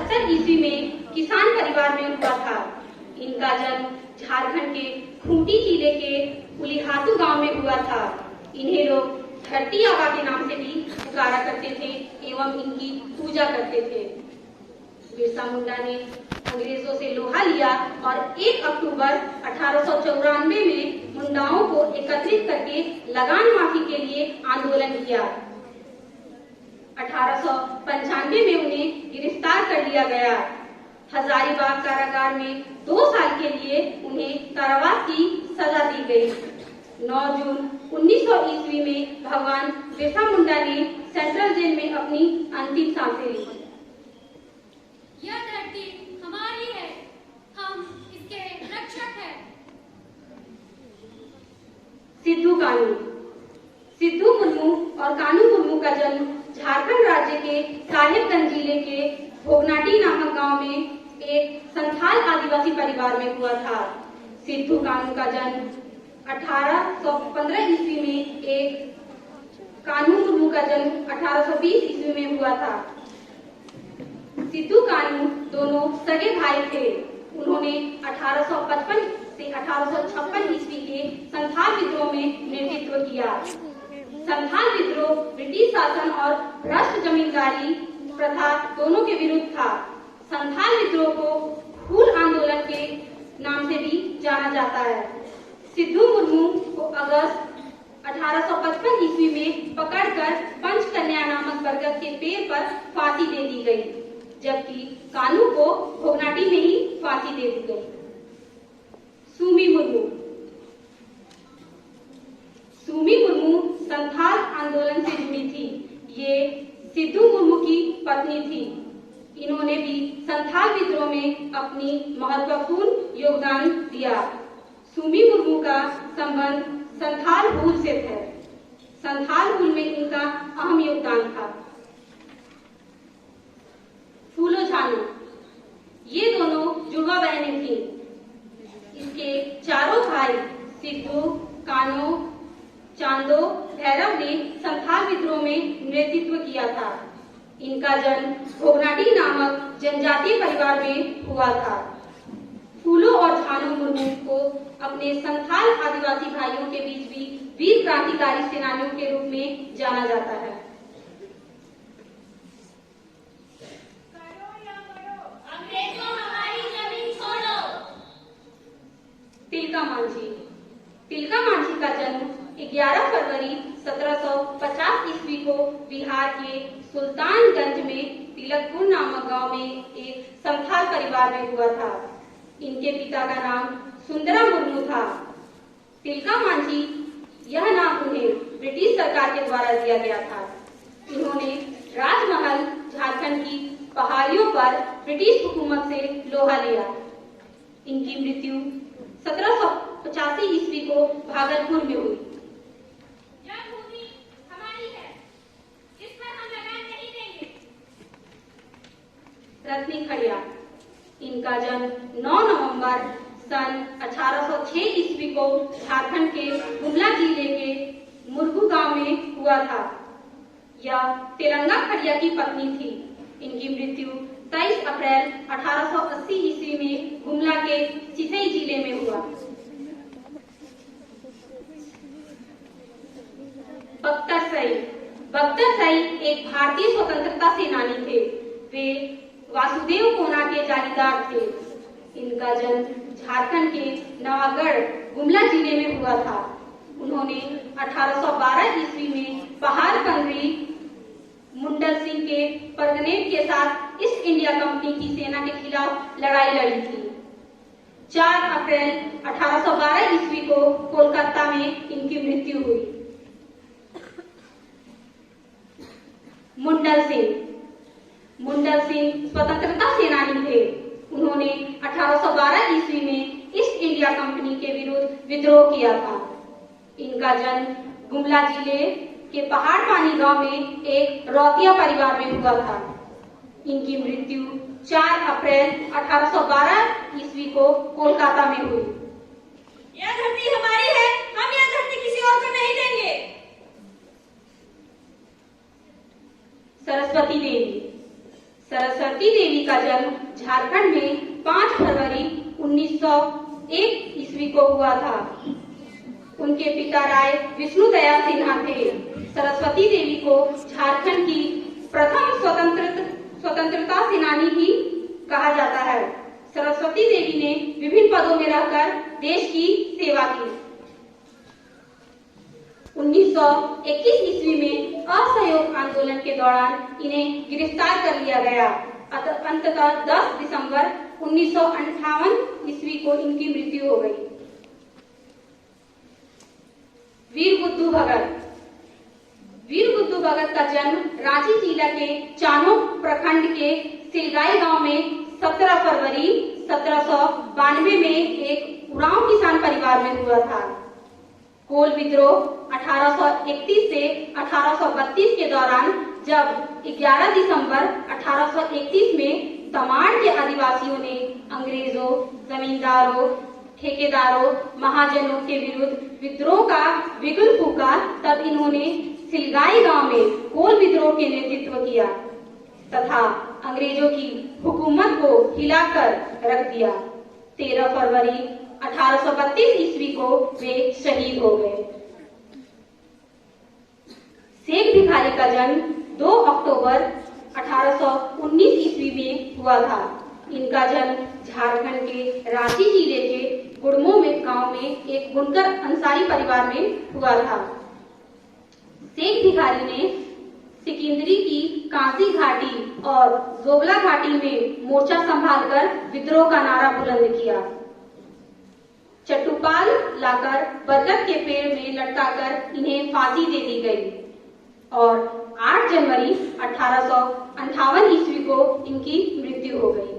1870 ईस्वी में किसान परिवार में हुआ था। इनका जन्म झारखंड के खूंटी जिले के उलिहातू गांव में हुआ था। इन्हें लोग धरती आबा के नाम से भी पुकारा करते थे एवं इनकी पूजा करते थे। बिरसा मुंडा ने अंग्रेजों से लोहा लिया और 1 अक्टूबर 1894 में मुंडाओं को एकत्रित करके लगान माफी के लिए आंदोलन किया। 1895 में उन्हें गिरफ्तार कर लिया गया। हजारीबाग कारागार में 2 साल के लिए उन्हें कारावास की सजा दी गई। 9 जून 1900 ईस्वी में भगवान बिरसा मुंडा ने सेंट्रल जेल में अपनी अंतिम सांसें ली। यह धरती हमारी है, हम इसके रक्षक हैं। सिद्धू कानू। सिद्धू मुर्मू और कानू मुर्मू का जन्म झारखंड राज्य के साहेबगंज जिले के भोगनाटी नामक गांव में एक संथाल आदिवासी परिवार में हुआ था। सिद्धू कानू का जन्म 1815 ईस्वी में, एक कानू मुर्मू का जन्म 1820 ईस्वी में हुआ था। सिद्धू कानू दोनों सगे भाई थे। उन्होंने 1855 से 1856 ईस्वी के संथाल विद्रोह में नेतृत्व किया। संथाल विद्रोह ब्रिटिश शासन और भ्रष्ट जमींदारी प्रथा दोनों के विरुद्ध था। संथाल विद्रोह को फूल आंदोलन के नाम से भी जाना जाता है। सिद्धू मुर्मू को अगस्त 1855 ईस्वी में पकड़कर पंचकन्या नामक बरगद के पेड़ पर फांसी दे दी गई, जबकि कानू को भोगनाटी में ही फांसी दे दी गई। सुमी मुर्मू। सुमी मुर्मू संथाल आंदोलन से जुड़ी थी। ये सिद्धू मुर्मू की पत्नी थी। इन्होंने भी संथाल विद्रोह में अपनी महत्वपूर्ण योगदान दिया। सुमी मुर्मू का संबंध संथाल हुल से है। संथाल हुल में इनका अहम योगदान था। फूलो झानो। ये दोनों जुड़वा बहनें थीं। इसके चारों भाई सिद्धू, कानो, चांदो, भैरव ने संथाल विद्रोह में नेतृत्व किया था। इनका जन्म भोगनाटी नामक जनजातीय परिवार में हुआ था। फूलो और झानो मुर्मू को अपने संथाल आदिवासी भाइयों के बीच भी वीर क्रांतिकारी सेनानियों के रूप में जाना जाता है। अंग्रेजों हमारी जमीन छोड़ो। तिलका मांझी। तिलका मांझी का जन्म 11 फरवरी 1750 ईस्वी को बिहार के सुल्तानगंज में तिलकपुर नामक गांव में एक संथाल परिवार में हुआ था। इनके पिता का नाम सुंदरा मुर्मू था। तिलका मांझी, यह नाम उन्हें ब्रिटिश सरकार के द्वारा दिया गया था। इन्होंने राजमहल झारखंड की पहाड़ियों पर ब्रिटिश हुकूमत से लोहा लिया। इनकी मृत्यु 1785 ईस्वी को भागलपुर में हुई। यह भूमि हमारी है, इस पर हम लगान नहीं देंगे। रत्नी खड़िया। इनका जन्म 9 नवंबर सन 1806 ईस्वी को झारखंड के गुमला जिले के मुरगू गांव में हुआ था। यह तेलंगा खड़िया की पत्नी थी। इनकी मृत्यु 23 अप्रैल 1880 ईस्वी में गुमला के सिसई जिले में हुआ। बख्तर सई। बख्तर सई एक भारतीय स्वतंत्रता सेनानी थे। वे वासुदेव कोना के जागीरदार थे। इनका जन्म झारखंड के नवागढ़ गुमला जिले में हुआ था। उन्होंने 1812 ईस्वी में पहाड़ कंगरी मुंडल सिंह के परगनेट के साथ ईस्ट इंडिया कंपनी की सेना के खिलाफ लड़ाई लड़ी थी। 4 अप्रैल 1812 ईस्वी को कोलकाता में इनकी मृत्यु हुई। मुंडल सिंह। मुंडल सिंह स्वतंत्रता सेनानी थे। उन्होंने 1812 ईस्वी में ईस्ट इंडिया कंपनी के विरुद्ध विद्रोह किया था। इनका जन्म गुमला जिले के पहाड़ पानी गांव में एक रौतिया परिवार में हुआ था। इनकी मृत्यु 4 अप्रैल 1812 ईस्वी को कोलकाता में हुई। यह धरती हमारी है, हम यह धरती किसी और को नहीं देंगे। सरस्वती देवी। सरस्वती देवी का जन्म झारखंड में 5 फरवरी 1901 ईस्वी को हुआ था। उनके पिता राय विष्णु दयाल सिन्हा थे। सरस्वती देवी को झारखंड की प्रथम स्वतंत्रता सेनानी भी कहा जाता है। सरस्वती देवी ने विभिन्न पदों में रहकर देश की सेवा की। 1921 ईस्वी में असहयोग आंदोलन के दौरान इन्हें गिरफ्तार कर लिया गया। अंततः 10 दिसंबर 1958 ईस्वी को इनकी मृत्यु हो गई। वीर बुद्धू भगत। वीर बुद्धू भगत का जन्म रांची जिला के चानोक प्रखंड के सिलगाई गांव में 17 फरवरी 1792 में एक उरांव किसान परिवार में हुआ था। कोल विद्रोह 1831 से 1832 के दौरान जब 11 दिसंबर 1831 में तमाड़ के आदिवासियों ने अंग्रेजों, जमींदारों, ठेकेदारों, महाजनों के विरुद्ध विद्रोह का बिगुल फूंका, तब इन्होंने सिलगाई गांव में कोल विद्रोह के नेतृत्व किया तथा अंग्रेजों की हुकूमत को हिलाकर रख दिया। 13 फरवरी 1832 ईस्वी को वे शहीद हो गए। शेख भिखारी का जन्म 2 अक्टूबर 1819 ईस्वी में हुआ था। इनका जन्म झारखंड के रांची जिले के गुड़मो में गांव में एक बुनकर अंसारी परिवार में हुआ था। शेख भिखारी ने सिकिंदरी की कांसी घाटी और जोगला घाटी में मोर्चा संभालकर विद्रोह का नारा बुलंद किया। चट्टूपाल लाकर बरगद के पेड़ में लटकाकर इन्हें फांसी दे दी गई और 8 जनवरी 1858 ईस्वी को इनकी मृत्यु हो गई।